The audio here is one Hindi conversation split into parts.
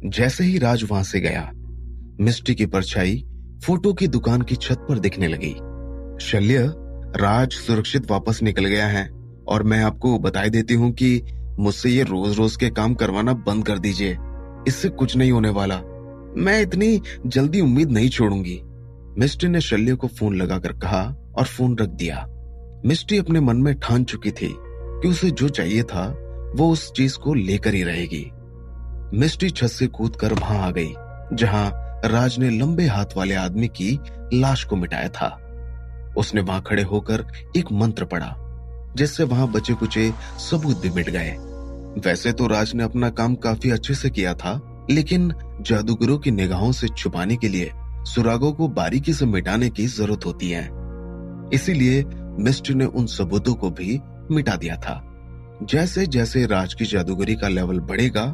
जैसे ही राज वहां से गया, मिस्टी की परछाई फोटो की दुकान की छत पर दिखने लगी। शल्य, राज सुरक्षित वापस निकल गया है और मैं आपको बताई देती हूँ कि मुझसे ये रोज रोज के काम करवाना बंद कर दीजिए। इससे कुछ नहीं होने वाला। मैं इतनी जल्दी उम्मीद नहीं छोड़ूंगी। मिस्टी ने शल्य को फोन लगाकर कहा और फोन रख दिया। मिस्टी अपने मन में ठान चुकी थी कि उसे जो चाहिए था वो उस चीज को लेकर ही रहेगी। मिस्टी छत से कूदकर वहां आ गई जहां राज ने लंबे हाथ वाले आदमी की लाश को मिटाया था। उसने वहां खड़े होकर एक मंत्र पढ़ा, जिससे वहां बचे कुचे सबूत भी मिट गए। वैसे तो राज ने अपना काम काफी अच्छे से किया था, लेकिन जादूगरों की निगाहों से छुपाने के लिए सुरागों को बारीकी से मिटाने की जरूरत होती है। इसीलिए मिस्टी ने उन सबूतों को भी मिटा दिया था। जैसे जैसे राज की जादूगरी का लेवल बढ़ेगा,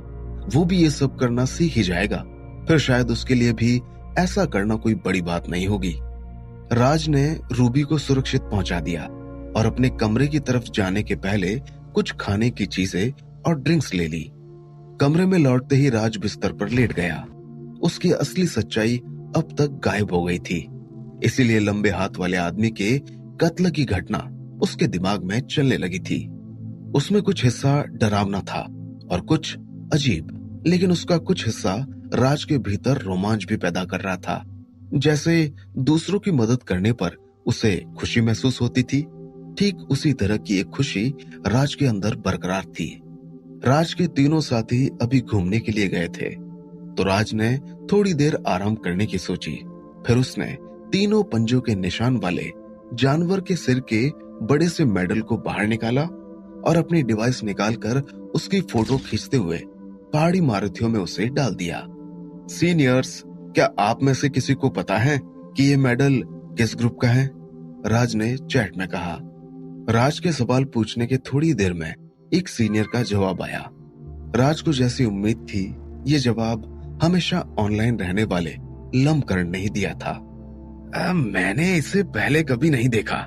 वो भी ये सब करना सीख ही जाएगा। फिर शायद उसके लिए भी ऐसा करना कोई बड़ी बात नहीं होगी। राज ने रूबी को सुरक्षित पहुंचा दिया और अपने कमरे की तरफ जाने के पहले कुछ खाने की चीजें और ड्रिंक्स ले ली। कमरे में लौटते ही राज बिस्तर पर लेट गया। उसकी असली सच्चाई अब तक गायब हो गई थी। इसीलिए लंबे हाथ वाले आदमी के कत्ल की घटना उसके दिमाग में चलने लगी थी। उसमें कुछ हिस्सा डरावना था और कुछ अजीब, लेकिन उसका कुछ हिस्सा राज के भीतर रोमांच भी पैदा कर रहा था। जैसे दूसरों की मदद करने पर उसे खुशी महसूस होती थी, ठीक उसी तरह की एक खुशी राज के अंदर बरकरार थी। राज के तीनों साथी अभी घूमने के लिए गए थे, तो राज ने थोड़ी देर आराम करने की सोची। फिर उसने तीनों पंजों के निशान वाले जानवर के सिर के बड़े से मेडल को बाहर निकाला और अपनी डिवाइस निकालकर उसकी फोटो खींचते हुए पहाड़ी मारुतियों में उसे डाल दिया। सीनियर्स, क्या आप में से किसी को पता है कि ये मेडल किस ग्रुप का है? राज ने चैट में कहा। राज के सवाल पूछने के थोड़ी देर में एक सीनियर का जवाब आया। राज को जैसी उम्मीद थी, ये जवाब हमेशा ऑनलाइन रहने वाले लमकरण ने ही दिया था। मैंने इसे पहले कभी नहीं देखा,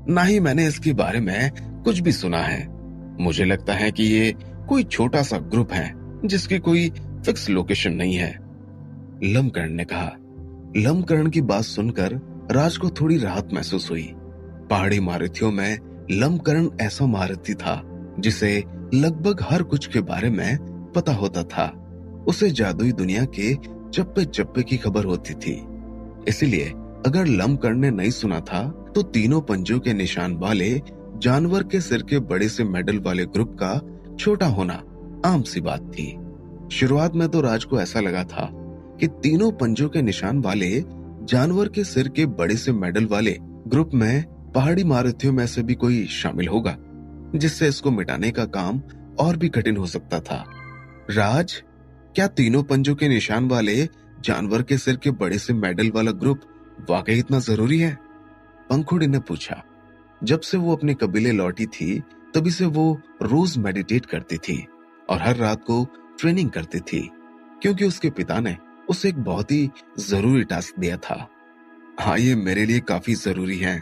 ना ही मैंने इसके बारे में कुछ भी सुना है। मुझे लगता है कि ये कोई छोटा सा ग्रुप है जिसकी कोई फिक्स लोकेशन नहीं है, लमकरण ने कहा। लमकरण की बात सुनकर राज को थोड़ी राहत महसूस हुई। पहाड़ी मारुतियों में लमकरण ऐसा मारुति था जिसे लगभग हर कुछ के बारे में पता होता था। उसे जादुई दुनिया के चप्पे चप्पे की खबर होती थी। इसीलिए अगर लमकरण ने नहीं सुना था तो तीनों पंजों के निशान वाले जानवर के सिर के बड़े से मेडल वाले ग्रुप का छोटा होना आम सी बात थी। शुरुआत में तो राज को ऐसा लगा था कि तीनों पंजों के निशान वाले जानवर के सिर के बड़े से मेडल वाले ग्रुप में पहाड़ी मारुतियों में से भी कोई शामिल होगा, जिससे इसको मिटाने का काम और भी कठिन हो सकता था। राज, क्या तीनों पंजों के निशान वाले जानवर के सिर के बड़े से मेडल वाला ग्रुप वाकई इतना जरूरी है? पंखुड़ी ने पूछा। जब से वो अपने कबीले लौटी थी, तभी से वो रोज मेडिटेट करती थी और हर रात को ट्रेनिंग करती थी, क्योंकि उसके पिता ने उसे एक बहुत ही जरूरी टास्क दिया था। हाँ, ये मेरे लिए काफी जरूरी है,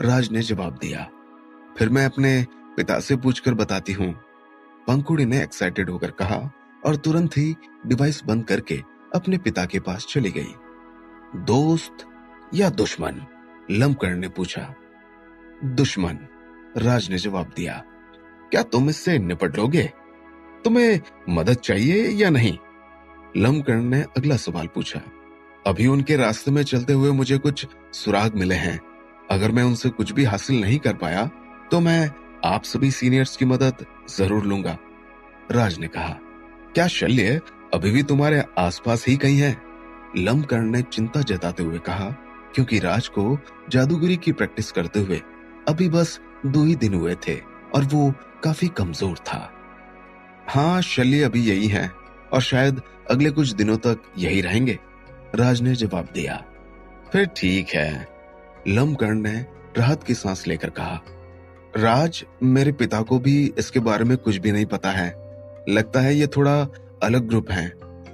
राज ने जवाब दिया। फिर मैं अपने पिता से पूछकर बताती हूँ, पंखुड़ी ने एक्साइटेड होकर कहा और तुरंत ही डिवाइस बंद करके अपने पिता के पास चली गई। दोस्त या दुश्मन? लमकरण ने पूछा। दुश्मन, राज ने जवाब दिया। क्या तुम इससे निपट लोगे? तुम्हें मदद चाहिए या नहीं? लमकरण ने अगला सवाल पूछा। अभी उनके रास्ते में चलते हुए मुझे कुछ सुराग मिले हैं। अगर मैं उनसे कुछ भी हासिल नहीं कर पाया तो मैं आप सभी सीनियर्स की मदद जरूर लूंगा, राज ने कहा। क्या शल्य अभी भी तुम्हारे आसपास ही कहीं है? लमकरण ने चिंता जताते हुए कहा, क्योंकि राज को जादूगरी की प्रैक्टिस करते हुए अभी बस 2 ही दिन हुए थे और वो काफी कमजोर था। हाँ, शल्य अभी यही है और शायद अगले कुछ दिनों तक यही रहेंगे, राज ने जवाब दिया। फिर ठीक है, लमकरण ने राहत की सांस लेकर कहा। राज, मेरे पिता को भी इसके बारे में कुछ भी नहीं पता है। लगता है ये थोड़ा अलग ग्रुप है।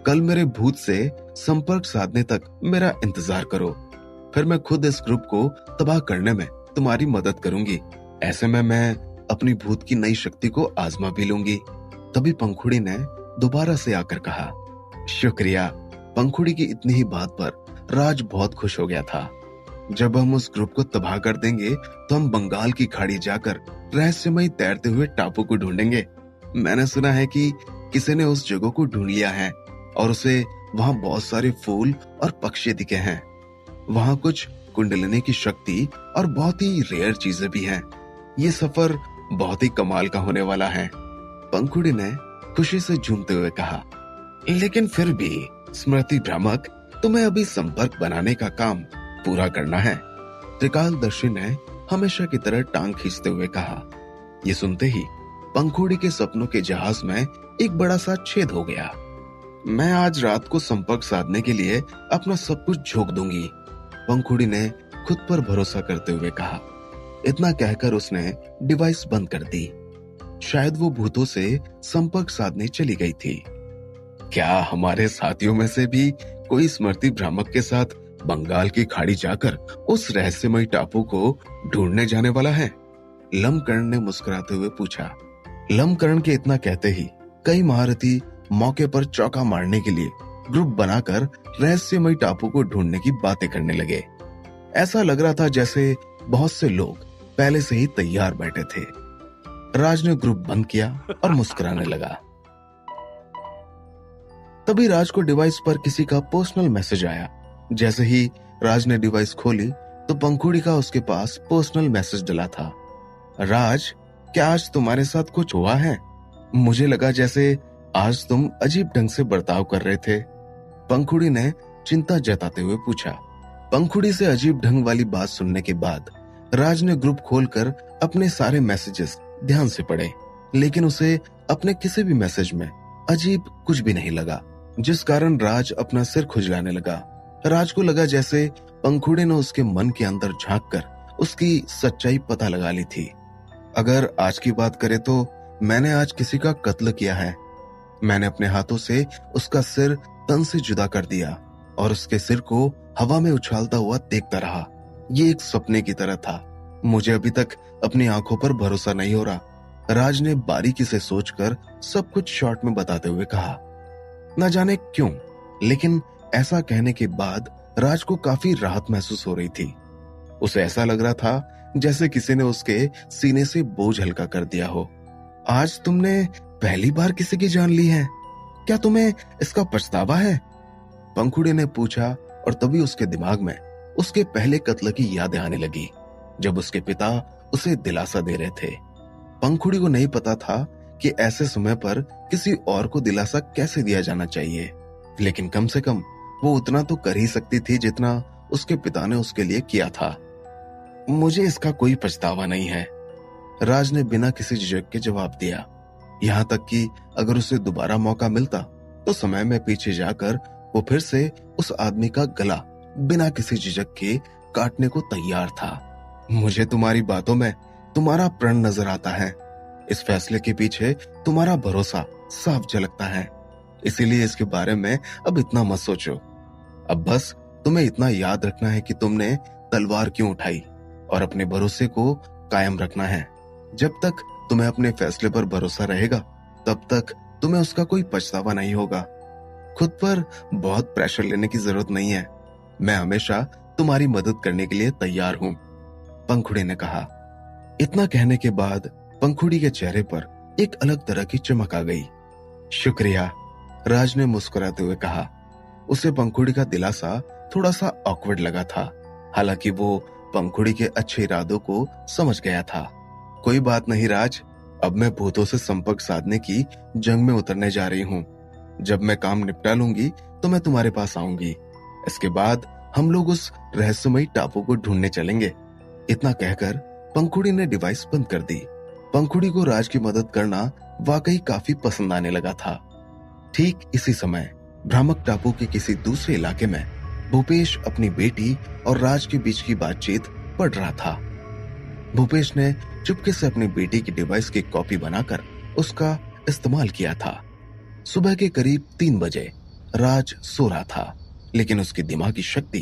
कल मेरे भूत से संपर्क साधने तक मेरा इंतजार करो, फिर मैं खुद इस ग्रुप को तबाह करने में तुम्हारी मदद करूंगी। ऐसे में मैं अपनी भूत की नई शक्ति को आजमा भी लूंगी। तभी पंखुड़ी ने दोबारा से आकर कहा। शुक्रिया। पंखुड़ी की इतनी ही बात पर राज बहुत खुश हो गया था। जब हम उस ग्रुप को तबाह कर देंगे तो हम बंगाल की खाड़ी जाकर रहस्यमय तैरते हुए टापू को ढूंढेंगे। मैंने सुना है कि किसी ने उस जगह को ढूंढ लिया है और उसे वहां बहुत सारे फूल और पक्षी दिखे हैं। वहां कुछ कुंडलिनी की शक्ति और बहुत ही रेयर चीजें भी हैं। ये सफर बहुत ही कमाल का होने वाला है। पंखुड़ी ने खुशी से झूमते हुए कहा। लेकिन फिर भी स्मृति भ्रामक, तुम्हें अभी संपर्क बनाने का काम पूरा करना है, त्रिकालदर्शी ने हमेशा की तरह टांग खींचते हुए कहा। ये सुनते ही पंखुड़ी के सपनों के जहाज में एक बड़ा सा छेद हो गया। मैं आज रात को संपर्क साधने के लिए अपना सब कुछ झोंक दूंगी, पंखुड़ी ने खुद पर भरोसा करते हुए कहा। इतना कहकर उसने डिवाइस बंद कर दी। शायद वो भूतों से संपर्क साधने चली गई थी। क्या हमारे साथियों में से भी कोई स्मृति भ्रामक के साथ बंगाल की खाड़ी जाकर उस रहस्यमय टापू को ढूंढने जाने वाला है? लमकरण ने मुस्कुराते हुए पूछा। लमकरण के इतना कहते ही कई महारथी मौके पर चौका मारने के लिए ग्रुप बनाकर रहस्यमय टापू को ढूंढने की बातें करने लगे। ऐसा लग रहा था जैसे बहुत से लोग पहले से ही तैयार बैठे थे। राज ने ग्रुप बंद किया और मुस्कुराने लगा। तभी राज को डिवाइस पर किसी का पर्सनल मैसेज आया। जैसे ही राज ने डिवाइस खोली तो पंखुड़ी का उसके पास पर्सनल मैसेज डला था। राज, क्या आज तुम्हारे साथ कुछ हुआ है? मुझे लगा जैसे आज तुम अजीब ढंग से बर्ताव कर रहे थे, पंखुड़ी ने चिंता जताते हुए पूछा। पंखुड़ी से अजीब ढंग वाली बात सुनने के बाद राज ने ग्रुप खोलकर अपने सारे मैसेजेस ध्यान से पढ़े, लेकिन उसे अपने किसी भी मैसेज में अजीब कुछ भी नहीं लगा, जिस कारण राज अपना सिर खुजलाने लगा। राज को लगा जैसे पंखुड़ी ने उसके मन के अंदर झांक कर उसकी सच्चाई पता लगा ली थी। अगर आज की बात करें तो मैंने आज किसी का कत्ल किया है। मैंने अपने हाथों से उसका सिर तन से जुदा कर दिया और उसके सिर को हवा में उछालता हुआ देखता रहा। ये एक सपने की तरह था। मुझे अभी तक अपनी आंखों पर भरोसा नहीं हो रहा, राज ने बारीकी से सोचकर सब कुछ शॉर्ट में बताते हुए कहा। न जाने क्यों, लेकिन ऐसा कहने के बाद राज को काफी राहत महसूस हो रही थी। उसे ऐसा लग रहा था जैसे किसी ने उसके सीने से बोझ हल्का कर दिया हो। आज तुमने पहली बार किसी की जान ली है, क्या तुम्हें इसका पछतावा है? पंखुड़ी ने पूछा और तभी उसके दिमाग में उसके पहले कत्ल की यादें आने लगी, जब उसके पिता उसे दिलासा दे रहे थे। पंखुड़ी को नहीं पता था कि ऐसे समय पर किसी और को दिलासा कैसे दिया जाना चाहिए, लेकिन कम से कम वो उतना तो कर ही सकती थी जितना उसके पिता ने उसके लिए किया था। मुझे इसका कोई पछतावा नहीं है, राज ने बिना किसी झिझक के जवाब दिया। यहाँ तक कि अगर उसे दोबारा मौका मिलता तो समय में पीछे जाकर वो फिर से उस आदमी का गला बिना किसी झिझक के काटने को तैयार था। मुझे तुम्हारी बातों में तुम्हारा प्रण नजर आता है। इस फैसले के पीछे तुम्हारा भरोसा साफ झलकता है, इसीलिए इसके बारे में अब इतना मत सोचो। अब बस तुम्हें इतना याद रखना है कि तुमने तलवार क्यों उठाई और अपने भरोसे को कायम रखना है। जब तक तुम्हें अपने फैसले पर भरोसा रहेगा तब तक तुम्हें उसका कोई पछतावा नहीं होगा। खुद पर बहुत प्रेशर लेने की जरूरत नहीं है। मैं हमेशा तुम्हारी मदद करने के लिए तैयार हूं, पंखुड़ी ने कहा। इतना कहने के बाद पंखुड़ी के चेहरे पर एक अलग तरह की चमक आ गई। शुक्रिया, राज ने मुस्कुराते हुए कहा। उसे पंखुड़ी का दिलासा थोड़ा सा ऑकवर्ड लगा था, हालांकि वो पंखुड़ी के अच्छे इरादों को समझ गया था। कोई बात नहीं राज, अब मैं भूतों से संपर्क साधने की जंग में उतरने जा रही हूँ। जब मैं काम निपटा लूंगी तो मैं तुम्हारे पास आऊंगी। इसके बाद हम लोग उस रहस्यमयी टापू को ढूंढने चलेंगे। इतना कहकर पंखुड़ी ने डिवाइस बंद कर दी। पंखुड़ी को राज की मदद करना वाकई काफी पसंद आने लगा था। ठीक इसी समय भ्रामक टापू के किसी दूसरे इलाके में भूपेश अपनी बेटी और राज के बीच की बातचीत पढ़ रहा था। भूपेश ने चुपके से अपनी बेटी की डिवाइस की कॉपी बनाकर उसका इस्तेमाल किया था। सुबह के करीब 3 बजे राज सो रहा था, लेकिन उसकी दिमागी शक्ति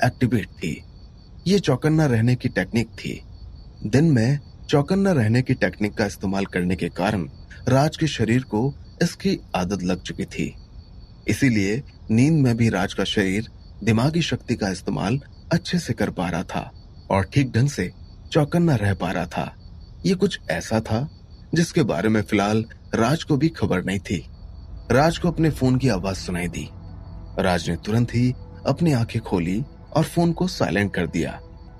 एक्टिवेट थी। ये चौकन्ना रहने की टेक्निक थी। दिन में चौकन्ना रहने की टेक्निक का इस्तेमाल करने के कारण राज के शरीर को इसकी आदत लग चुकी थी। इसीलिए नींद में भी राज का शरीर दिमागी शक्ति का इस्तेमाल अच्छे से कर पा रहा था और ठीक ढंग से चौकन्ना रह पा रहा था। ये कुछ ऐसा था जिसके बारे में फिलहाल राज को भी खबर नहीं थी। राज को अपने फोन की आवाज सुनाई दी। राज ने तुरंत ही अपनी आंखें खोली और फोन को साइलेंट कर दिया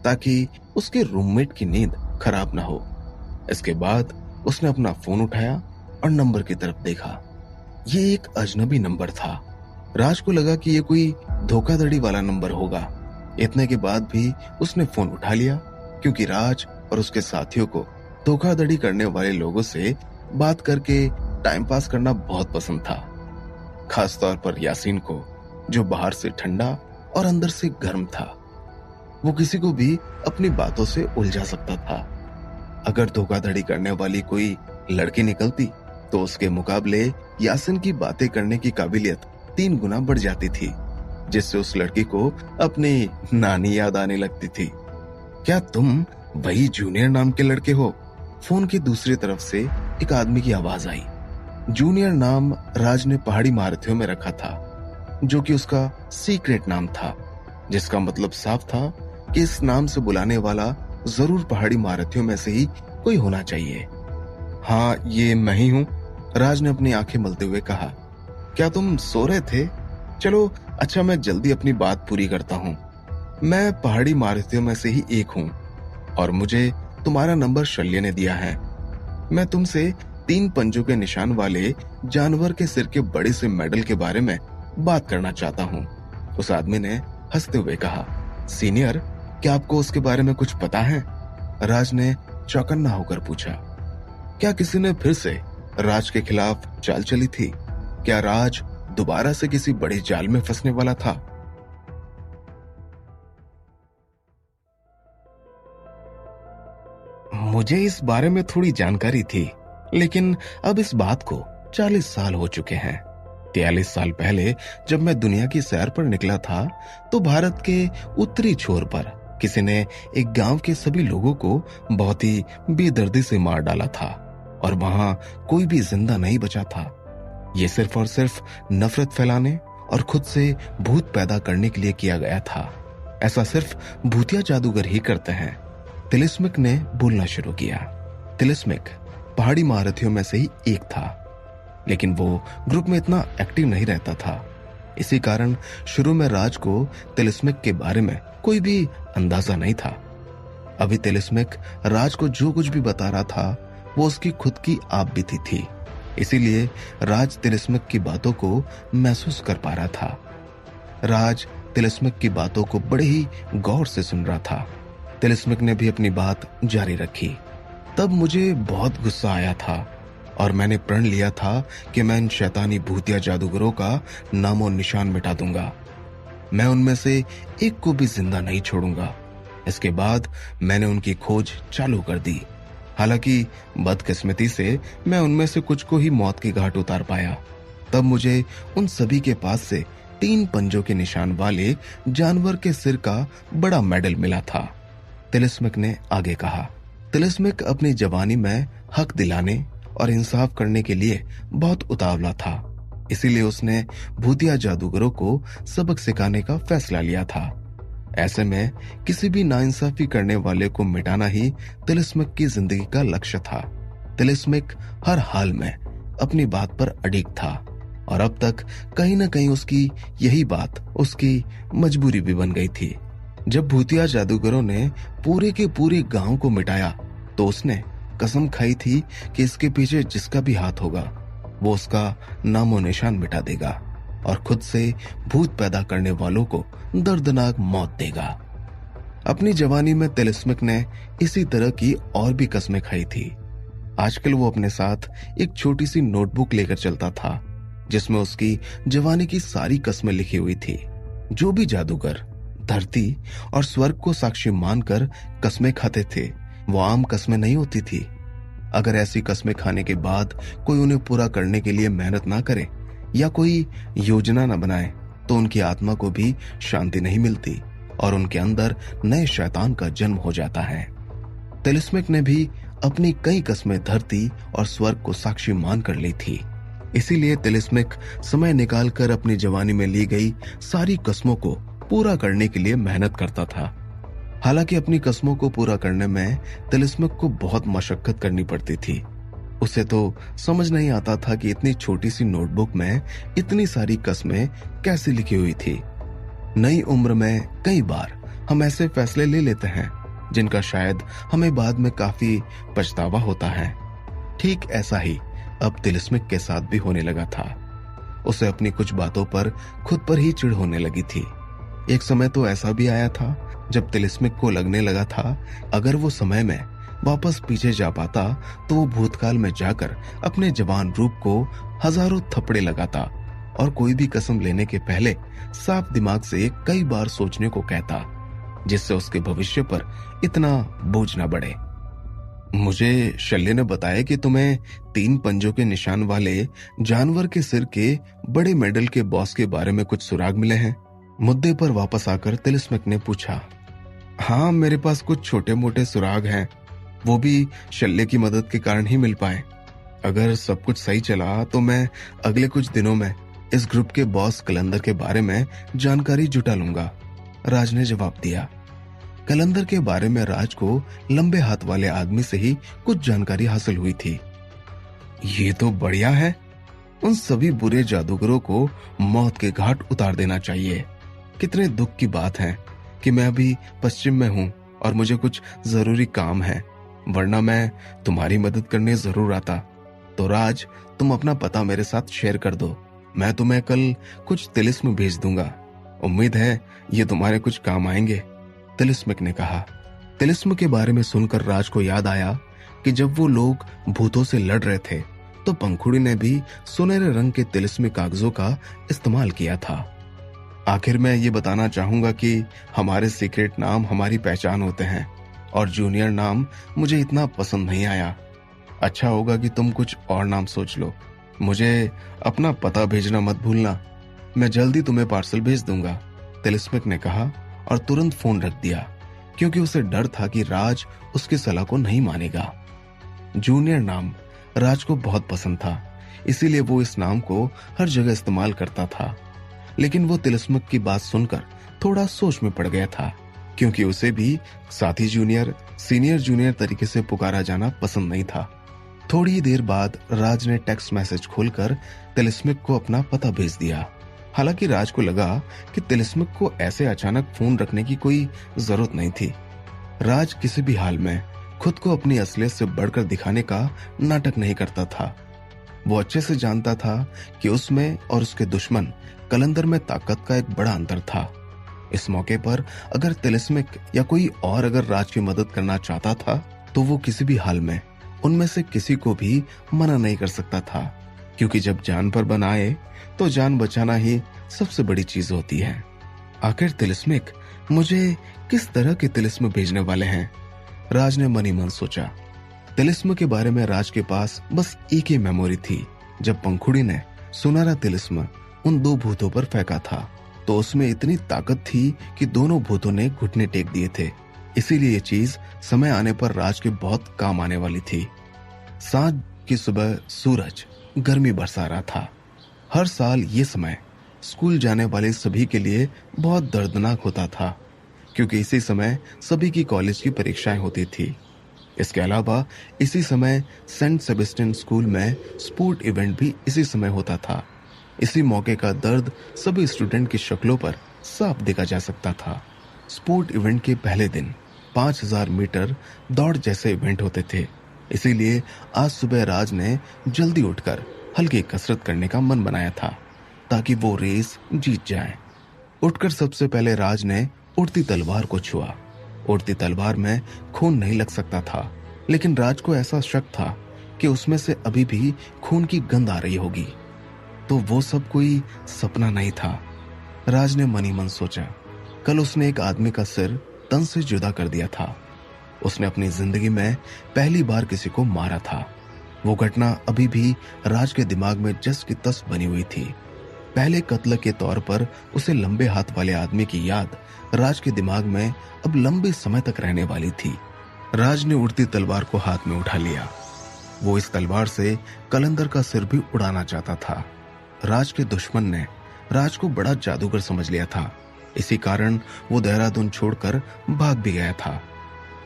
ताकि उसके रूममेट की नींद खराब ना हो। इसके बाद उसने अपना फोन उठाया और नंबर की तरफ देखा। ये एक अजनबी नंबर था। राज को लगा कि ये कोई धोखाधड़ी वाला नंबर होगा। इतने के बाद भी उसने फोन उठा लिया क्योंकि राज और उसके साथियों को धोखाधड़ी करने वाले लोगों से बात करके टाइम पास करना बहुत पसंद था, खास तौर पर यासीन को, जो बाहर से ठंडा और अंदर से गर्म था। वो किसी को भी अपनी बातों से उलझा सकता था। अगर धोखाधड़ी करने वाली कोई लड़की निकलती तो उसके मुकाबले यासीन की बातें करने की काबिलियत 3 गुना बढ़ जाती थी, जिससे उस लड़की को अपनी नानी याद आने लगती थी। क्या तुम वही जूनियर नाम के लड़के हो? फोन की दूसरी तरफ से एक आदमी की आवाज आई। जूनियर नाम राज ने पहाड़ी महारथियों में रखा था, जो कि उसका सीक्रेट नाम था, जिसका मतलब साफ था कि इस नाम से बुलाने वाला जरूर पहाड़ी महारथियों में से ही कोई होना चाहिए। हाँ, ये मैं ही हूँ, राज ने अपनी आंखें मलते हुए कहा। क्या तुम सो रहे थे? चलो अच्छा, मैं जल्दी अपनी बात पूरी करता हूँ। मैं पहाड़ी महारथियों में से ही एक हूँ और मुझे तुम्हारा नंबर शल्य ने दिया है। मैं तुमसे 3 पंजों के निशान वाले जानवर के सिर के बड़े से मेडल के बारे में बात करना चाहता हूँ। उस आदमी ने हंसते हुए कहा। सीनियर, क्या आपको उसके बारे में कुछ पता है? राज ने चौकन्ना होकर पूछा। क्या किसी ने फिर से राज के खिलाफ चाल चली थी? क्या राज दोबारा से किसी बड़े जाल में फंसने वाला था? मुझे इस बारे में थोड़ी जानकारी थी, लेकिन अब इस बात को 40 साल हो चुके हैं। 43 साल पहले जब मैं दुनिया की सैर पर निकला था तो भारत के उत्तरी छोर पर किसी ने एक गांव के सभी लोगों को बहुत ही बेदर्दी से मार डाला था और वहां कोई भी जिंदा नहीं बचा था। ये सिर्फ और सिर्फ नफरत फैलाने और खुद से भूत पैदा करने के लिए किया गया था। ऐसा सिर्फ भूतिया जादूगर ही करते हैं। तिलिस्मिक ने बोलना शुरू किया। तिलिस्मिक पहाड़ी महारथियों में से ही एक था, लेकिन वो ग्रुप में इतना एक्टिव नहीं रहता था। इसी कारण शुरू में राज को तिलिस्मिक के बारे में कोई भी अंदाजा नहीं था। अभी तिलिस्मिक राज को जो कुछ भी बता रहा था वो उसकी खुद की आप बीती थी, इसीलिए राज तिलिस्मिक की बातों को महसूस कर पा रहा था। राज तिलिस्मिक की बातों को बड़े ही गौर से सुन रहा था। तिलिस्मिक ने भी अपनी बात जारी रखी। तब मुझे बहुत गुस्सा आया था और मैंने प्रण लिया था कि मैं इन शैतानी भूतिया जादूगरों का नामो निशान मिटा दूंगा। मैं उनमें से एक को भी जिंदा नहीं छोड़ूंगा। इसके बाद मैंने उनकी खोज चालू कर दी। हालांकि बदकिस्मती से मैं उनमें से कुछ को ही मौत की घाट उतार पाया। तब मुझे उन सभी के पास से 3 पंजों के निशान वाले जानवर के सिर का बड़ा मेडल मिला था। तिलिस्मिक ने आगे कहा। तिलिस्मिक अपनी जवानी में हक दिलाने और इंसाफ करने के लिए बहुत उतावला था, इसीलिए उसने भूतिया जादूगरों को सबक सिखाने का फैसला लिया था। ऐसे में किसी भी नाइंसाफी करने वाले को मिटाना ही तिलिस्मिक की जिंदगी का लक्ष्य था। तिलिस्मिक हर हाल में अपनी बात पर अडिग था और अब तक कहीं न कहीं उसकी यही बात उसकी मजबूरी भी बन गई थी। जब भूतिया जादूगरों ने पूरे के पूरे गांव को मिटाया तो उसने कसम खाई थी कि इसके पीछे जिसका भी हाथ होगा वो उसका नामो निशान मिटा देगा और खुद से भूत पैदा करने वालों को दर्दनाक मौत देगा। अपनी जवानी में तिलिस्मिक ने इसी तरह की और भी कस्में खाई थी। आजकल वो अपने साथ एक छोटी सी नोटबुक लेकर चलता था जिसमें उसकी जवानी की सारी कस्में लिखी हुई थी। जो भी जादूगर धरती और स्वर्ग को साक्षी मानकर कस्में खाते थे वो आम कस्में नहीं होती थी। अगर ऐसी कस्में खाने के बाद कोई उन्हें पूरा करने के लिए मेहनत ना करे या कोई योजना न बनाए तो उनकी आत्मा को भी शांति नहीं मिलती और उनके अंदर नए शैतान का जन्म हो जाता है। तिलिस्मिक ने भी अपनी कई कस्में धरती और स्वर्ग को साक्षी मान कर ली थी, इसीलिए तिलिस्मिक समय निकालकर अपनी जवानी में ली गई सारी कस्मों को पूरा करने के लिए मेहनत करता था। हालांकि अपनी कस्मों को पूरा करने में तिलिस्मिक को बहुत मशक्कत करनी पड़ती थी। उसे तो समझ नहीं आता था कि इतनी छोटी सी नोटबुक में इतनी सारी कस्में कैसे लिखी हुई थी। नई उम्र में कई बार हम ऐसे फैसले ले लेते हैं जिनका शायद हमें बाद में काफी पछतावा होता है। ठीक ऐसा ही अब तिलिस्मिक के साथ भी होने लगा था। उसे अपनी कुछ बातों पर खुद पर ही चिढ़ होने लगी थी। एक समय तो ऐसा भी आया था जब तिलिस्मिक को लगने लगा था अगर वो समय में वापस पीछे जा पाता तो वो भूतकाल में जाकर अपने जवान रूप को हजारों थप्पड़े लगाता और कोई भी कसम लेने के पहले साफ दिमाग से कई बार सोचने को कहता, जिससे उसके भविष्य पर इतना बोझ न बढ़े। मुझे शल्य ने बताया कि तुम्हें 3 पंजों के निशान वाले जानवर के सिर के बड़े मेडल के बॉस के बारे में कुछ सुराग मिले हैं। मुद्दे पर वापस आकर तिलिस्मिक ने पूछा। हाँ, मेरे पास कुछ छोटे मोटे सुराग हैं, वो भी शल्य की मदद के कारण ही मिल पाए। अगर सब कुछ सही चला तो मैं अगले कुछ दिनों में इस ग्रुप के बॉस कलंदर के बारे में जानकारी जुटा लूंगा, राज ने जवाब दिया। कलंदर के बारे में राज को लंबे हाथ वाले आदमी से ही कुछ जानकारी हासिल हुई थी। ये तो बढ़िया है, उन सभी बुरे जादूगरों को मौत के घाट उतार देना चाहिए। कितने दुख की बात है कि मैं अभी पश्चिम में हूं और मुझे कुछ जरूरी काम है, वरना मैं तुम्हारी मदद करने जरूर आता। तो राज, तुम अपना पता मेरे साथ शेयर कर दो, मैं तुम्हें कल कुछ तिलिस्म भेज दूंगा। उम्मीद है ये तुम्हारे कुछ काम आएंगे, तिलिस्मिक ने कहा। तिलिस्म के बारे में सुनकर राज को याद आया कि जब वो लोग भूतों से लड़ रहे थे तो पंखुड़ी ने भी सुनहरे रंग के तिलिस्मी कागजों का इस्तेमाल किया था। आखिर मैं ये बताना चाहूंगा कि हमारे सीक्रेट नाम हमारी पहचान होते हैं और जूनियर नाम मुझे इतना पसंद नहीं आया। अच्छा होगा कि तुम कुछ और नाम सोच लो। मुझे अपना पता भेजना मत भूलना, मैं जल्दी तुम्हें पार्सल भेज दूंगा, तिलिस्मिक ने कहा और तुरंत फोन रख दिया, क्योंकि उसे डर था कि राज उसकी सलाह को नहीं मानेगा। जूनियर नाम राज को बहुत पसंद था, इसीलिए वो इस नाम को हर जगह इस्तेमाल करता था। लेकिन वो तिलिस्मिक की बात सुनकर थोड़ा सोच में पड़ गया था, क्योंकि उसे भी साथी जूनियर, सीनियर जूनियर तरीके से पुकारा जाना पसंद नहीं था। थोड़ी ही देर बाद राज ने टेक्स्ट मैसेज खोलकर तिलिस्मिक को अपना पता भेज दिया। हालांकि राज को लगा कि तिलिस्मिक को ऐसे अचानक फोन रखने की कोई जरूरत नहीं थी। राज किसी भी हाल में खुद को अपनी असलियत से बढ़कर दिखाने का नाटक नहीं करता था। वो अच्छे से जानता था कि उसमें और उसके दुश्मन कलंदर में ताकत का एक बड़ा अंतर था। इस मौके पर अगर तिलिस्मिक या कोई और अगर राज की मदद करना चाहता था तो वो किसी भी हाल में उनमें से किसी को भी मना नहीं कर सकता था, क्योंकि जब जान पर बन आए तो जान बचाना ही सबसे बड़ी चीज होती है। आखिर तिलिस्मिक मुझे किस तरह के तिलिस्म भेजने वाले हैं, राज ने मन ही मन सोचा। तिलिस्म के बारे में राज के पास बस एक ही मेमोरी थी, जब पंखुड़ी ने सुनहरा तिलिस्म उन 2 भूतों पर फेंका था तो उसमें इतनी ताकत थी कि दोनों भूतों ने घुटने टेक दिए थे। इसीलिए ये चीज समय आने पर राज के बहुत काम आने वाली थी। सांझ की सुबह सूरज गर्मी बरसा रहा था। हर साल ये समय स्कूल जाने वाले सभी के लिए बहुत दर्दनाक होता था, क्योंकि इसी समय सभी की कॉलेज की परीक्षाएं होती थी। इसके अलावा इसी समय सेंट सेबेस्टियन स्कूल में स्पोर्ट इवेंट भी इसी समय होता था। इसी मौके का दर्द सभी स्टूडेंट की शक्लों पर साफ देखा जा सकता था। स्पोर्ट इवेंट के पहले दिन 5000 मीटर दौड़ जैसे इवेंट होते थे, इसीलिए आज सुबह राज ने जल्दी उठकर हल्की कसरत करने का मन बनाया था ताकि वो रेस जीत जाए। उठकर सबसे पहले राज ने उड़ती तलवार को छुआ। उड़ती तलवार में खून नहीं लग सकता था, लेकिन राज को ऐसा शक था कि उसमें से अभी भी खून की गंध आ रही होगी। तो वो सब कोई सपना नहीं था, राज ने मन ही मन सोचा। कल उसने एक आदमी का सिर तन से जुदा कर दिया था। उसने अपनी जिंदगी में पहली बार किसी को मारा था। वो घटना अभी भी राज के दिमाग में जस की तस बनी हुई थी। पहले कत्ल के तौर पर उसे लंबे हाथ वाले आदमी की याद राज के दिमाग में अब लंबे समय तक रहने वाली थी। राज ने उड़ती तलवार को हाथ में उठा लिया। वो इस तलवार से कलंदर का सिर भी उड़ाना चाहता था। राज के दुश्मन ने राज को बड़ा जादूगर समझ लिया था। इसी कारण वो देहरादून छोड़कर भाग भी गया था।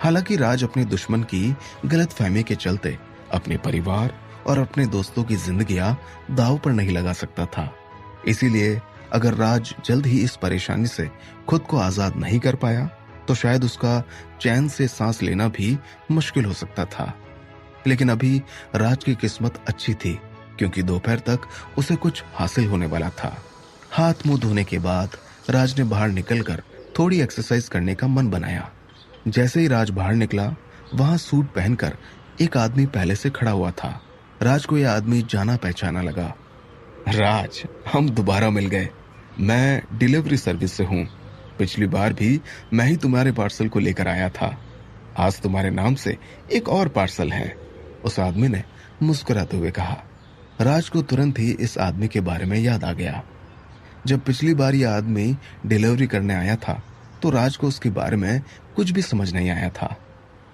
हालांकि राज अपने दुश्मन की गलतफहमी के चलते अपने परिवार और अपने दोस्तों की जिंदगियां दांव पर नहीं लगा सकता था। इसीलिए अगर राज जल्द ही इस परेशानी से खुद को आजाद नहीं कर पाया तो शायद उसका चैन से सांस लेना भी मुश्किल हो सकता था। लेकिन अभी राज की किस्मत अच्छी थी, क्योंकि दोपहर तक उसे कुछ हासिल होने वाला था। हाथ मुंह धोने के बाद राज ने बाहर निकलकर थोड़ी एक्सरसाइज करने का मन बनाया। जैसे ही राज बाहर निकला, वहां सूट पहनकर एक आदमी पहले से खड़ा हुआ था। राज को यह आदमी जाना पहचाना लगा। राज, हम दोबारा मिल गए। मैं डिलीवरी सर्विस से हूँ। पिछली बार भी मैं ही तुम्हारे पार्सल को लेकर आया था। आज तुम्हारे नाम से एक और पार्सल है, उस आदमी ने मुस्कुराते हुए कहा। राज को तुरंत ही इस आदमी के बारे में याद आ गया। जब पिछली बार यह आदमी डिलीवरी करने आया था तो राज को उसके बारे में कुछ भी समझ नहीं आया था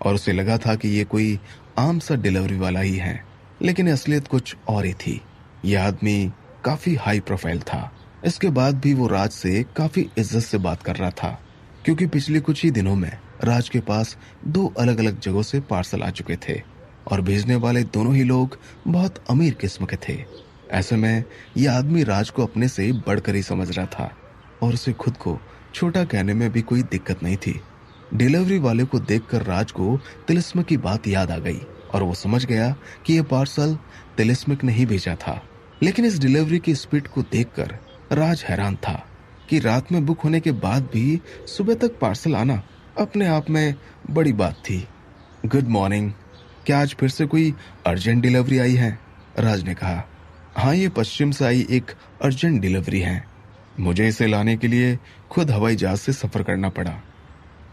और उसे लगा था कि ये कोई आम सा डिलीवरी वाला ही है, लेकिन असलियत कुछ और ही थी। यह आदमी काफी हाई प्रोफाइल था। इसके बाद भी वो राज से काफी इज्जत से बात कर रहा था, क्योंकि पिछले कुछ ही दिनों में राज के पास 2 अलग अलग जगहों से पार्सल आ चुके थे और भेजने वाले दोनों ही लोग बहुत अमीर किस्म के थे। ऐसे में यह आदमी राज को अपने से बढ़कर ही समझ रहा था और उसे खुद को छोटा कहने में भी कोई दिक्कत नहीं थी। डिलीवरी वाले को देखकर राज को तिलिस्म की बात याद आ गई और वो समझ गया कि यह पार्सल तिलिस्मिक ने ही भेजा था। लेकिन इस डिलीवरी की स्पीड को देखकर राज हैरान था कि रात में बुक होने के बाद भी सुबह तक पार्सल आना अपने आप में बड़ी बात थी। गुड मॉर्निंग, क्या आज फिर से कोई अर्जेंट डिलीवरी आई है? राज ने कहा। हाँ, ये पश्चिम से आई एक अर्जेंट डिलीवरी है। मुझे इसे लाने के लिए खुद हवाई जहाज से सफर करना पड़ा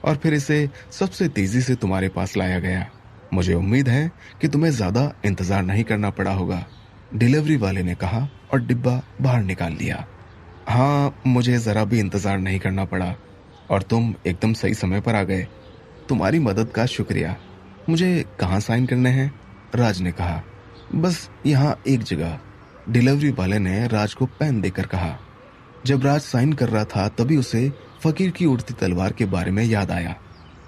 और फिर इसे सबसे तेजी से तुम्हारे पास लाया गया। मुझे उम्मीद है कि तुम्हें ज्यादा इंतजार नहीं करना पड़ा होगा, डिलीवरी वाले ने कहा और डिब्बा बाहर निकाल लिया। हाँ, मुझे जरा भी इंतजार नहीं करना पड़ा और तुम एकदम सही समय पर आ गए। तुम्हारी मदद का शुक्रिया। मुझे कहाँ साइन करने हैं? राज ने कहा। बस यहाँ एक जगह, डिलीवरी वाले ने राज को पेन देकर कहा। जब राज साइन कर रहा था तभी उसे फकीर की उड़ती तलवार के बारे में याद आया।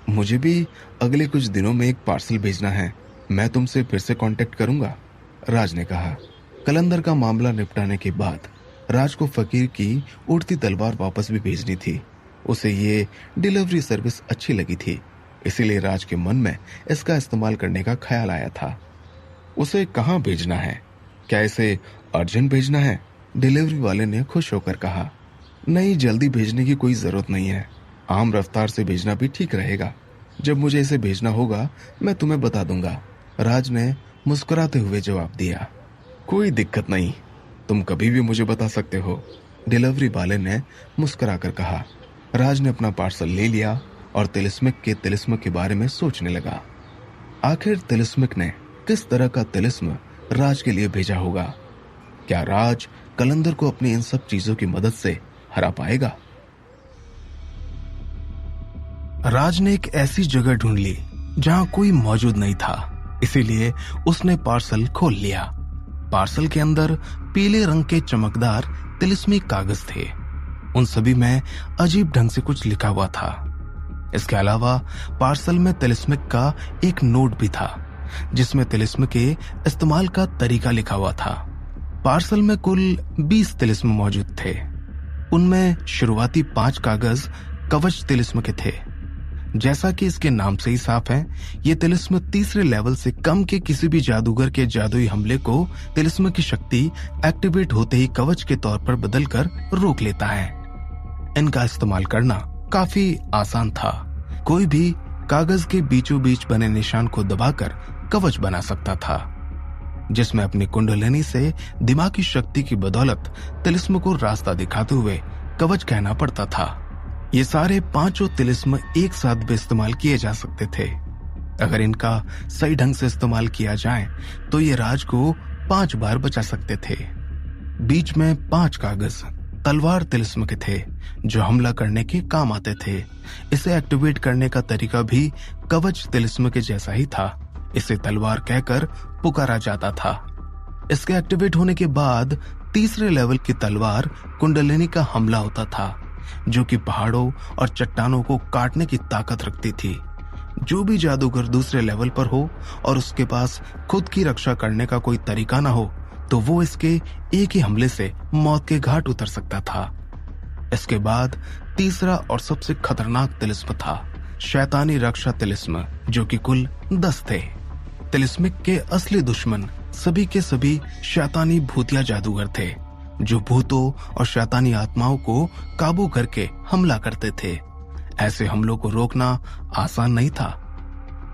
मुझे भी अगले कुछ दिनों में एक पार्सल भेजना है, मैं तुमसे फिर से कांटेक्ट करूंगा, राज ने कहा। कलंदर का मामला निपटाने के बाद राज को फकीर की उड़ती तलवार वापस भी भेजनी थी। उसे ये डिलीवरी सर्विस अच्छी लगी थी, इसीलिए राज के मन में इसका इस्तेमाल करने का ख्याल आया था। उसे कहाँ भेजना है? क्या इसे अर्जेंट भेजना है? डिलीवरी वाले ने खुश होकर कहा। नहीं, जल्दी भेजने की कोई जरूरत नहीं है। आम रफ्तार से भेजना भी ठीक रहेगा। जब मुझे इसे भेजना होगा मैं तुम्हें बता दूंगा, राज ने मुस्कुराते हुए जवाब दिया। कोई दिक्कत नहीं, तुम कभी भी मुझे बता सकते हो, डिलीवरी वाले ने मुस्कुराकर कहा। राज ने अपना पार्सल ले लिया और तिलिस्म के बारे में सोचने लगा। आखिर तिलिस्मिक ने किस तरह का तिलिस्म राज के लिए भेजा होगा? क्या राज कलंदर को अपनी इन सब चीजों की मदद से हरा पाएगा? राज ने एक ऐसी जगह ढूंढ ली जहां कोई मौजूद नहीं था, इसीलिए उसने पार्सल खोल लिया। पार्सल के अंदर पीले रंग के चमकदार तिलिस्मी कागज थे। उन सभी में अजीब ढंग से कुछ लिखा हुआ था। इसके अलावा पार्सल में तिलिस्मिक का एक नोट भी था, जिसमें तिलिस्म के इस्तेमाल का तरीका लिखा हुआ था। पार्सल में कुल 20 तिलिस्म मौजूद थे। उनमें शुरुआती 5 कागज कवच तिलिस्म के थे। जैसा कि इसके नाम से ही साफ है, ये तिलिस्म तीसरे लेवल से कम के किसी भी जादूगर के जादुई हमले को तिलिस्म की शक्ति एक्टिवेट होते ही कवच के तौर पर बदलकर रोक लेता है। इनका इस्तेमाल करना काफी आसान था। कोई भी कागज के बीचों बीच बने निशान को दबाकर कवच बना सकता था, जिसमें अपनी कुंडलिनी से दिमागी शक्ति की बदौलत तिलिस्म को रास्ता दिखाते हुए कवच कहना पड़ता था। ये सारे 5 तिलिस्म एक साथ भी इस्तेमाल किए जा सकते थे। अगर इनका सही ढंग से इस्तेमाल किया जाए तो ये राज को 5 बार बचा सकते थे। बीच में 5 कागज तलवार तिलिस्म के थे, जो हमला करने के काम आते थे। इसे एक्टिवेट करने का तरीका भी कवच तिलिस्म के जैसा ही था, इसे तलवार कहकर पुकारा जाता था। इसके एक्टिवेट होने के बाद तीसरे लेवल की तलवार कुंडलिनी का हमला होता था, जो कि पहाड़ों और चट्टानों को काटने की ताकत रखती थी। जो भी जादूगर दूसरे लेवल पर हो और उसके पास खुद की रक्षा करने का कोई तरीका ना हो, तो वो इसके एक ही हमले से मौत के घाट उतर सकता था। इसके बाद तीसरा और सबसे खतरनाक तिलिस्म था शैतानी रक्षा तिलिस्म, जो कि कुल 10 थे। तिलिस्मिक के असली दुश्मन सभी के सभी शैतानी भूतिया जादूगर थे, जो भूतों और शैतानी आत्माओं को काबू करके हमला करते थे। ऐसे हमलों को रोकना आसान नहीं था।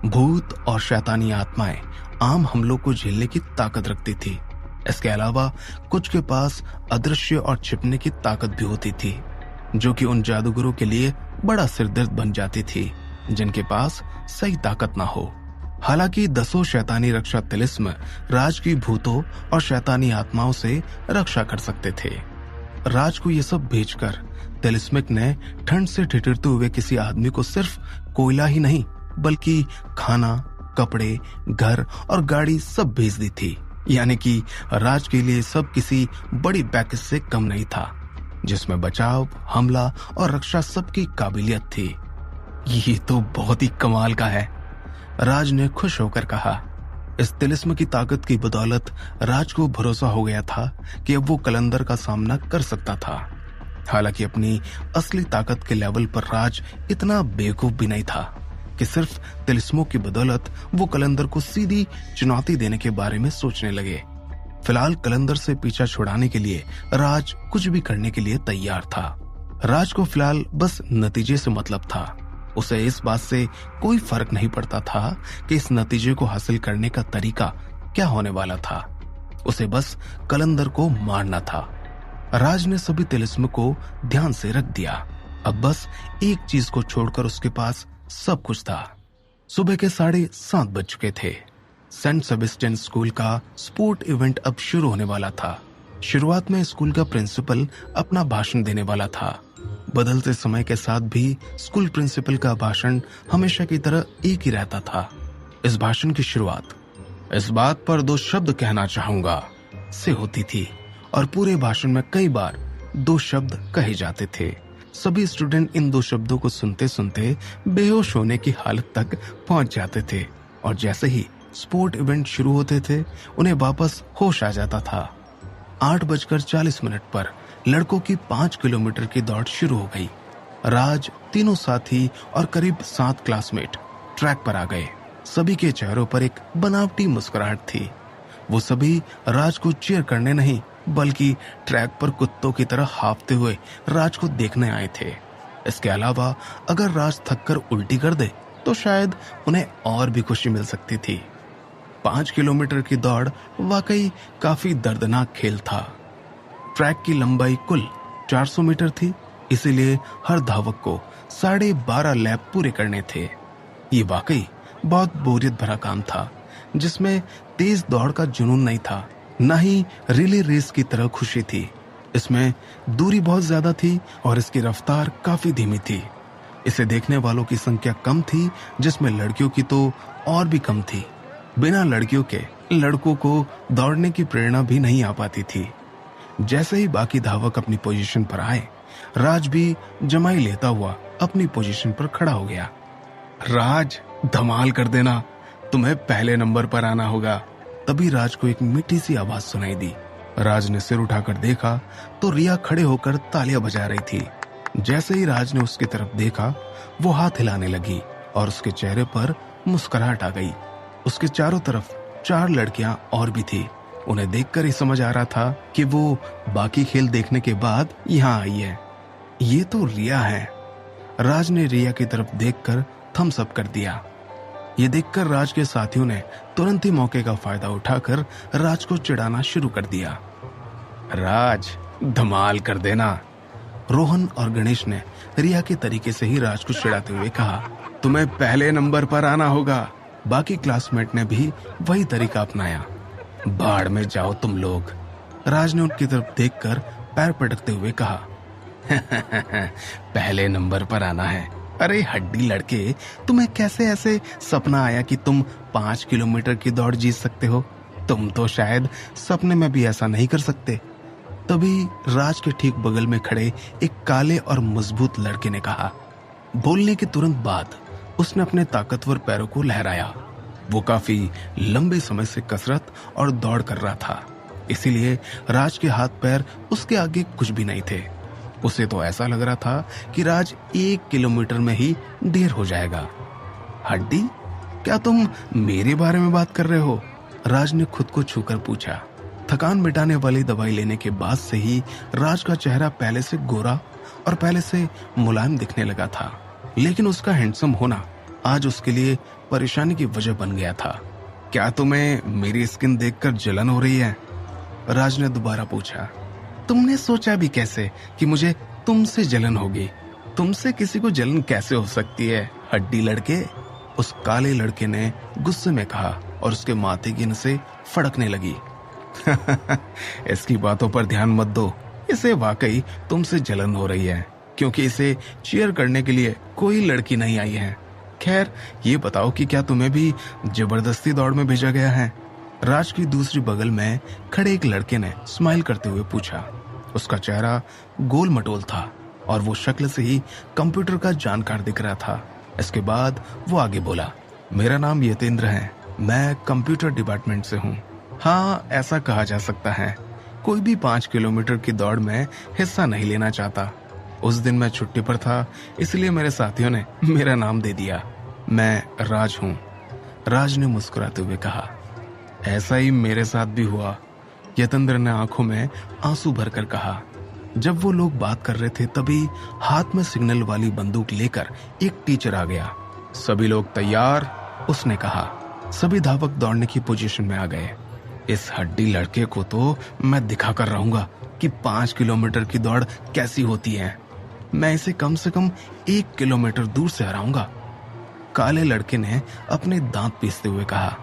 भूत और शैतानी आत्माएं आम हमलों को झेलने की ताकत रखती थी। इसके अलावा कुछ के पास अदृश्य और छिपने की ताकत भी होती थी, जो कि उन जादूगरों के लिए बड़ा सिरदर्द बन जाती थी जिनके पास सही ताकत ना हो। हालांकि 10 शैतानी रक्षा तिलिस्म राज की भूतों और शैतानी आत्माओं से रक्षा कर सकते थे। राज को ये सब भेजकर तिलिस्मिक ने ठंड से ठिठुरते हुए किसी आदमी को सिर्फ कोयला ही नहीं बल्कि खाना, कपड़े, घर और गाड़ी सब भेज दी थी। यानी कि राज के लिए सब किसी बड़ी पैकेज से कम नहीं था, जिसमें बचाव, हमला और रक्षा सबकी काबिलियत थी। ये तो बहुत ही कमाल का है, राज ने खुश होकर कहा। इस तिलिस्म की ताकत की बदौलत राज को भरोसा हो गया था कि अब वो कलंदर का सामना कर सकता था। हालांकि अपनी असली ताकत के लेवल पर राज इतना बेवकूफ भी नहीं था कि सिर्फ तिलिस्मों की बदौलत वो कलंदर को सीधी चुनौती देने के बारे में सोचने लगे। फिलहाल कलंदर से पीछा छुड़ाने के लिए राज कुछ भी करने के लिए तैयार था। राज को फिलहाल बस नतीजे से मतलब था। उसे इस बात से कोई फर्क नहीं पड़ता था कि इस नतीजे को हासिल करने का तरीका क्या होने वाला था। उसे बस कलंदर को मारना था। राज ने सभी तिलिस्म को ध्यान से रख दिया। अब बस एक चीज को छोड़कर उसके पास सब कुछ था। सुबह के 7:30 बज चुके थे। सेंट सेबेस्टियन स्कूल का स्पोर्ट इवेंट अब शुरू होने वाला था। शुरुआत में स्कूल का प्रिंसिपल अपना भाषण देने वाला था। बदलते समय के साथ भी स्कूल प्रिंसिपल का भाषण हमेशा की तरह एक ही रहता था। इस भाषण की शुरुआत इस बात पर 2 शब्द कहना चाहूंगा से होती थी और पूरे भाषण में कई बार 2 शब्द कहे जाते थे। सभी स्टूडेंट इन 2 शब्दों को सुनते सुनते बेहोश होने की हालत तक पहुंच जाते थे और जैसे ही स्पोर्ट इवेंट शुरू होते थे उन्हें वापस होश आ जाता था। 8:40 पर लड़कों की 5 किलोमीटर की दौड़ शुरू हो गई। राज, तीनों साथी और करीब 7 क्लासमेट ट्रैक पर आ गए। सभी के चेहरों पर एक बनावटी मुस्कुराहट थी। वो सभी राज को चीयर करने नहीं बल्कि ट्रैक पर कुत्तों की तरह हांफते हुए राज को देखने आए थे। इसके अलावा अगर राज थककर उल्टी कर दे तो शायद उन्हें और भी खुशी मिल सकती थी। 5 किलोमीटर की दौड़ वाकई काफी दर्दनाक खेल था। ट्रैक की लंबाई कुल 400 मीटर थी, इसीलिए हर धावक को 12.5 लैप पूरे करने थे। ये वाकई बहुत बोरियत भरा काम था, जिसमें तेज दौड़ का जुनून नहीं था, न ही रिले रेस की तरह खुशी थी। इसमें दूरी बहुत ज्यादा थी और इसकी रफ्तार काफी धीमी थी। इसे देखने वालों की संख्या कम थी, जिसमें लड़कियों की तो और भी कम थी। बिना लड़कियों के लड़कों को दौड़ने की प्रेरणा भी नहीं आ पाती थी। जैसे ही बाकी धावक अपनी पोजीशन पर आए, राज भी जमाई लेता हुआ अपनी पोजीशन पर खड़ा हो गया। राज, धमाल कर देना, तुम्हें पहले नंबर पर आना होगा। तभी राज को एक मीठी सी आवाज सुनाई दी। राज ने सिर उठाकर देखा तो रिया खड़े होकर तालियां बजा रही थी। जैसे ही राज ने उसकी तरफ देखा, वो हाथ हिलाने लगी और उसके चेहरे पर मुस्कुराहट आ गई। उसके चारों तरफ 4 लड़कियां और भी थी। उन्हें देखकर ही समझ आ रहा था कि वो बाकी खेल देखने के बाद यहाँ आई है। ये तो रिया है। राज ने रिया की तरफ देखकर थम्स अप कर दिया। ये देखकर राज के साथियों ने तुरंत ही मौके का फायदा उठाकर राज को चिढ़ाना शुरू कर दिया। राज, धमाल कर देना। रोहन और गणेश ने रिया के तरीके से ही राज को चिढ़ाते हुए कहा, तुम्हें पहले नंबर पर आना होगा। बाकी क्लासमेट ने भी वही तरीका अपनाया। बाढ़ में जाओ तुम लोग। राज ने उनकी तरफ देखकर पैर पटकते हुए कहा, पहले नंबर पर आना है। अरे हड्डी लड़के, तुम्हें कैसे ऐसे सपना आया कि तुम 5 किलोमीटर की दौड़ जीत सकते हो, तुम तो शायद सपने में भी ऐसा नहीं कर सकते। तभी राज के ठीक बगल में खड़े एक काले और मजबूत लड़के ने कहा। बोलने के तुरंत बाद उसने अपने ताकतवर पैरों को लहराया। वो काफी लंबे समय से कसरत और दौड़ कर रहा था, इसीलिए राज के हाथ पैर उसके आगे कुछ भी नहीं थे। उसे तो ऐसा लग रहा था कि राज 1 किलोमीटर में ही ढेर हो जाएगा। हड्डी, क्या तुम मेरे बारे में बात कर रहे हो? राज ने खुद को छूकर पूछा। थकान मिटाने वाली दवाई लेने के बाद से ही राज का चेहरा पहले से गोरा और पहले से मुलायम दिखने लगा था, लेकिन उसका हैंडसम होना आज उसके लिए परेशानी की वजह बन गया था। क्या तुम्हें मेरी स्किन देखकर जलन हो रही है? राज ने दोबारा पूछा। तुमने सोचा भी कैसे कि मुझे तुमसे जलन होगी? तुमसे किसी को जलन कैसे हो सकती है, हड्डी लड़के? उस काले लड़के ने गुस्से में कहा और उसके माथे की नसें फड़कने लगी। इसकी बातों पर ध्यान मत दो, इसे वाकई तुमसे जलन हो रही है, क्योंकि इसे चीयर करने के लिए कोई लड़की नहीं आई है। खैर, ये बताओ कि क्या तुम्हें भी जबरदस्ती दौड़ में भेजा गया है? राज की दूसरी बगल में खड़े एक लड़के ने स्माइल करते हुए पूछा। उसका चेहरा गोल मटोल था और वो शक्ल से ही कंप्यूटर का जानकार दिख रहा था। इसके बाद वो आगे बोला, मेरा नाम यतेंद्र है, मैं कंप्यूटर डिपार्टमेंट से हूँ। हाँ, ऐसा कहा जा सकता है। कोई भी 5 किलोमीटर की दौड़ में हिस्सा नहीं लेना चाहता। उस दिन मैं छुट्टी पर था, इसलिए मेरे साथियों ने मेरा नाम दे दिया। मैं राज हूँ। राज ने मुस्कुराते हुए कहा। ऐसा ही मेरे साथ भी हुआ, यतेंद्र ने आंखों में आंसू भरकर कहा। जब वो लोग बात कर रहे थे तभी हाथ में सिग्नल वाली बंदूक लेकर एक टीचर आ गया। सभी लोग तैयार, उसने कहा। सभी धावक दौड़ने की पोजीशन में आ गए। इस हड्डी लड़के को तो मैं दिखाकर रहूंगा कि 5 किलोमीटर की दौड़ कैसी होती है। मैं इसे कम से कम 1 किलोमीटर दूर से हराऊंगा। काले लड़के ने अपने दांत पीसते हुए कहा।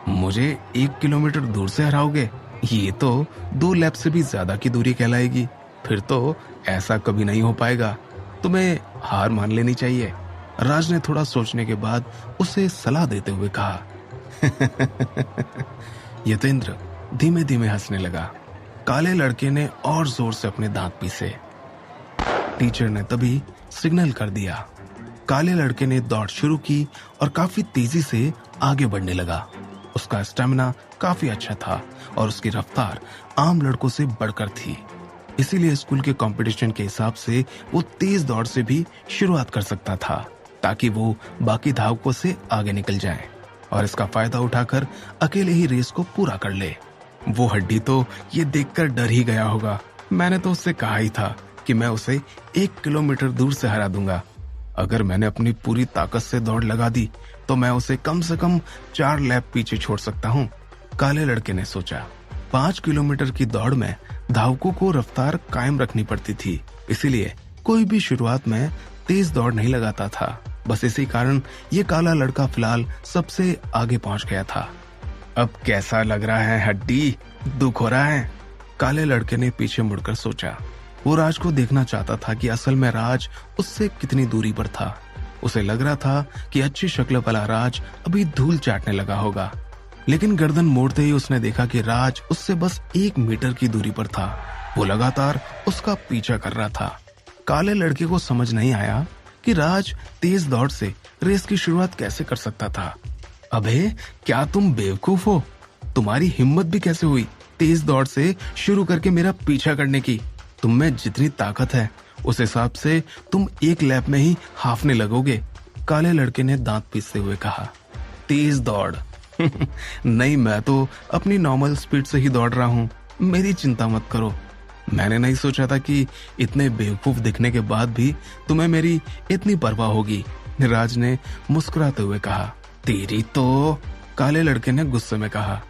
मुझे 1 किलोमीटर दूर से हराओगे? ये तो 2 लैप से भी ज्यादा की दूरी कहलाएगी। फिर तो ऐसा कभी नहीं हो पाएगा, तुम्हें हार मान लेनी चाहिए। राज ने थोड़ा सोचने के बाद उसे सलाह देते हुए कहा। यतेंद्र धीमे धीमे हंसने लगा। काले लड़के ने और जोर से अपने दांत पीसे। टीचर ने तभी सिग्नल कर दिया। काले लड़के ने दौड़ शुरू की और काफी तेजी से आगे बढ़ने लगा। उसका स्टेमिना काफी अच्छा था और उसकी रफ्तार आम लड़कों से बढ़कर थी, इसीलिए स्कूल के कंपटीशन के हिसाब से वो तेज दौड़ से भी शुरुआत कर सकता था, ताकि वो बाकी धावकों से आगे निकल जाए और इसका फायदा उठाकर अकेले ही रेस को पूरा कर ले। वो हड्डी तो ये देखकर डर ही गया होगा। मैंने तो उससे कहा ही था कि मैं उसे 1 किलोमीटर दूर से हरा दूंगा। अगर मैंने अपनी पूरी ताकत से दौड़ लगा दी तो मैं उसे कम से कम 4 लैप पीछे छोड़ सकता हूँ, काले लड़के ने सोचा। 5 किलोमीटर की दौड़ में धावकों को रफ्तार कायम रखनी पड़ती थी, इसीलिए कोई भी शुरुआत में तेज दौड़ नहीं लगाता था। बस इसी कारण ये काला लड़का फिलहाल सबसे आगे पहुंच गया था। अब कैसा लग रहा है हड्डी? दुख हो रहा है? काले लड़के ने पीछे मुड़कर सोचा। वो राज को देखना चाहता था कि असल में राज उससे कितनी दूरी पर था। उसे लग रहा था कि अच्छी शक्ल वाला राज अभी धूल चाटने लगा होगा, लेकिन गर्दन मोड़ते ही उसने देखा कि राज उससे बस 1 मीटर की दूरी पर था। वो लगातार उसका पीछा कर रहा था। काले लड़के को समझ नहीं आया कि राज तेज दौड़ से रेस की शुरुआत कैसे कर सकता था। अबे, क्या तुम बेवकूफ हो? तुम्हारी हिम्मत भी कैसे हुई तेज दौड़ से शुरू करके मेरा पीछा करने की? तुम में जितनी ताकत है उस हिसाब से तुम 1 लैप में ही हाफने लगोगे, काले लड़के ने दांत पीसते हुए कहा। तेज दौड़? नहीं, मैं तो अपनी नॉर्मल स्पीड से ही दौड़ रहा हूँ, मेरी चिंता मत करो। मैंने नहीं सोचा था कि इतने बेवकूफ दिखने के बाद भी तुम्हें मेरी इतनी परवाह होगी, राज ने मुस्कुराते हुए कहा। तेरी तो, काले लड़के ने गुस्से में कहा।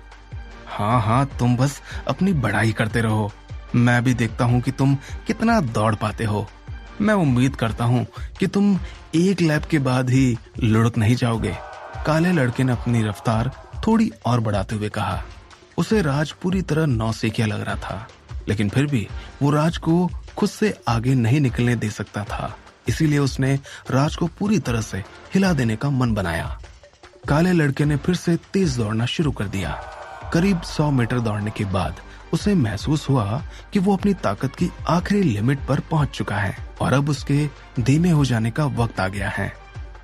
हाँ, तुम बस अपनी बड़ाई करते रहो। मैं भी देखता हूँ कि तुम कितना दौड़ पाते हो। मैं उम्मीद करता हूँ कि तुम 1 लैप के बाद ही लुढ़क नहीं जाओगे, काले लड़के ने अपनी रफ्तार थोड़ी और बढ़ाते हुए कहा। उसे राज पूरी तरह नौसिखिया लग रहा था, लेकिन फिर भी वो राज को खुद से आगे नहीं निकलने दे सकता था, इसीलिए उसने राज को पूरी तरह से हिला देने का मन बनाया। काले लड़के ने फिर से तेज दौड़ना शुरू कर दिया। करीब 100 मीटर दौड़ने के बाद उसे महसूस हुआ कि वो अपनी ताकत की आखिरी लिमिट पर पहुंच चुका है और अब उसके धीमे हो जाने का वक्त आ गया है।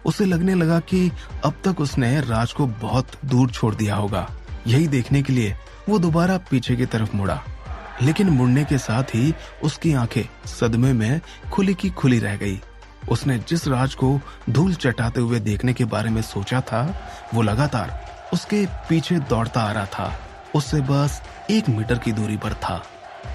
उसे लगने लगा कि अब तक उसने राज को बहुत दूर छोड़ दिया होगा। यही देखने के लिए वो दोबारा पीछे की तरफ मुड़ा, लेकिन मुड़ने के साथ ही उसकी आंखें सदमे में खुली की खुली रह गई। उसने जिस राज को धूल चटाते हुए देखने के बारे में सोचा था, वो लगातार उसके पीछे दौड़ता आ रहा था। उससे बस 1 मीटर की दूरी पर था।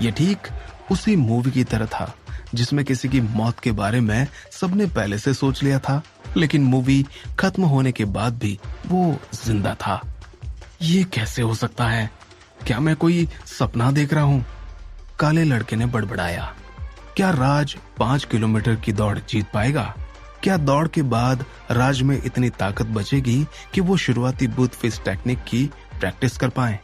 ये ठीक उसी मूवी की तरह था जिसमें किसी की मौत के बारे में सबने पहले से सोच लिया था, लेकिन मूवी खत्म होने के बाद भी वो जिंदा था। ये कैसे हो सकता है? क्या मैं कोई सपना देख रहा हूँ? काले लड़के ने बड़बड़ाया। क्या राज 5 किलोमीटर की दौड़ जीत पाएगा? क्या दौड़ के बाद राज में इतनी ताकत बचेगी कि वो शुरुआती बूथ फिश टेक्निक की प्रैक्टिस कर पाए?